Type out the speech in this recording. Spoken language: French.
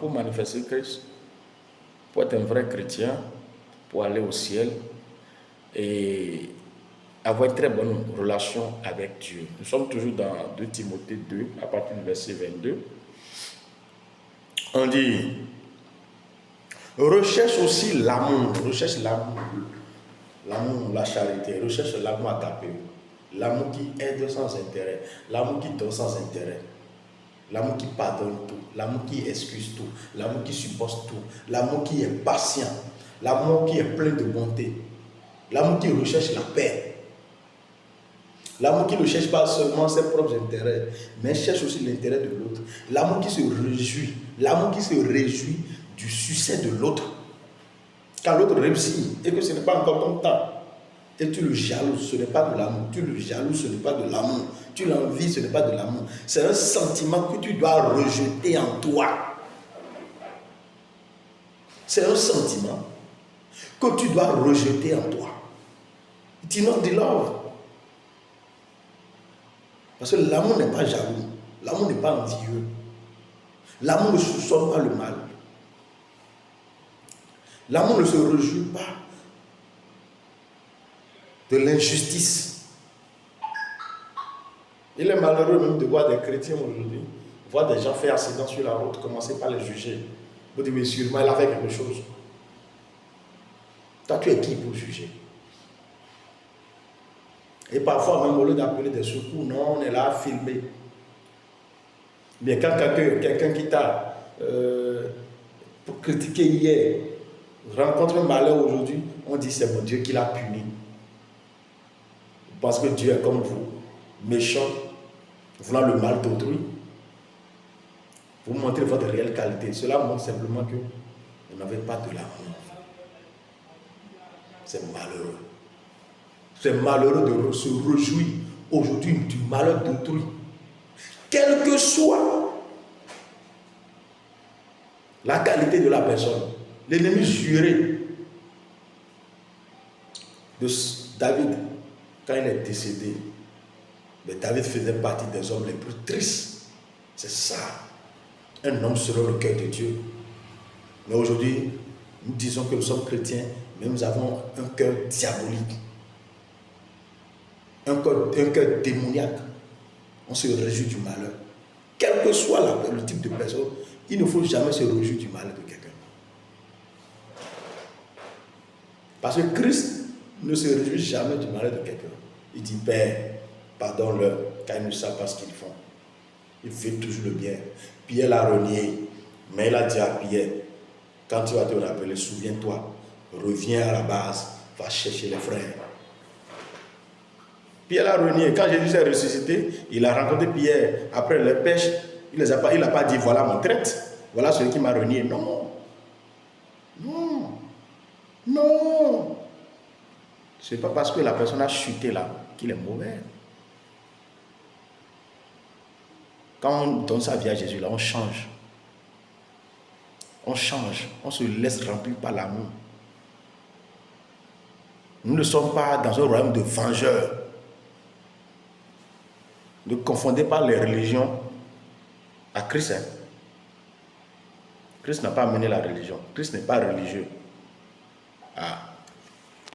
pour manifester Christ, pour être un vrai chrétien, pour aller au ciel et avoir une très bonne relation avec Dieu. Nous sommes toujours dans 2 Timothée 2, à partir du verset 22. On dit, recherche aussi l'amour, recherche l'amour, la charité, recherche l'amour agapé, l'amour qui aide sans intérêt, l'amour qui donne sans intérêt, l'amour qui pardonne tout, l'amour qui excuse tout, l'amour qui supporte tout, l'amour qui est patient, l'amour qui est plein de bonté, l'amour qui recherche la paix, l'amour qui ne cherche pas seulement ses propres intérêts, mais cherche aussi l'intérêt de l'autre, l'amour qui se réjouit du succès de l'autre. Quand l'autre réussit et que ce n'est pas encore ton temps, et tu le jalouses, ce n'est pas de l'amour. Tu le jalouses, ce n'est pas de l'amour. Tu l'envies, ce n'est pas de l'amour. C'est un sentiment que tu dois rejeter en toi. C'est un sentiment que tu dois rejeter en toi. It is not the love. Parce que l'amour n'est pas jaloux. L'amour n'est pas envieux. L'amour ne soupçonne pas le mal. L'amour ne se réjouit pas de l'injustice. Il est malheureux même de voir des chrétiens aujourd'hui, voir des gens faire accident sur la route, commencer par les juger. Vous dites, mais sûrement il a fait quelque chose. Toi, tu es qui pour juger? Et parfois, même au lieu d'appeler des secours, non, on est là à filmer. Mais quand quelqu'un qui t'a critiqué hier rencontre un malheur aujourd'hui, on dit c'est mon Dieu qui l'a puni. Parce que Dieu est comme vous, méchant, voulant le mal d'autrui. Vous montrez votre réelle qualité. Cela montre simplement que vous n'avez pas de l'amour. C'est malheureux. C'est malheureux de se réjouir aujourd'hui du malheur d'autrui. Quelle que soit la qualité de la personne. L'ennemi juré de David, quand il est décédé, mais David faisait partie des hommes les plus tristes. C'est ça, un homme selon le cœur de Dieu. Mais aujourd'hui, nous disons que nous sommes chrétiens, mais nous avons un cœur diabolique, un cœur démoniaque. On se réjouit du malheur. Quel que soit le type de personne, il ne faut jamais se réjouir du malheur de quelqu'un. Parce que Christ ne se réjouit jamais du malheur de quelqu'un. Il dit, Père, pardonne-leur, car ils ne savent pas ce qu'ils font. Il fait toujours le bien. Pierre l'a renié, mais il a dit à Pierre, quand tu vas te rappeler, souviens-toi, reviens à la base, va chercher les frères. Pierre l'a renié. Quand Jésus s'est ressuscité, il a rencontré Pierre après la pêche. Il n'a pas dit, voilà mon traître, voilà celui qui m'a renié. Non. Non. Non. Ce n'est pas parce que la personne a chuté là qu'il est mauvais. Quand on donne sa vie à Jésus là, on change. On change. On se laisse remplir par l'amour. Nous ne sommes pas dans un royaume de vengeurs. Ne confondez pas les religions à Christ. Hein. Christ n'a pas amené la religion. Christ n'est pas religieux. Ah.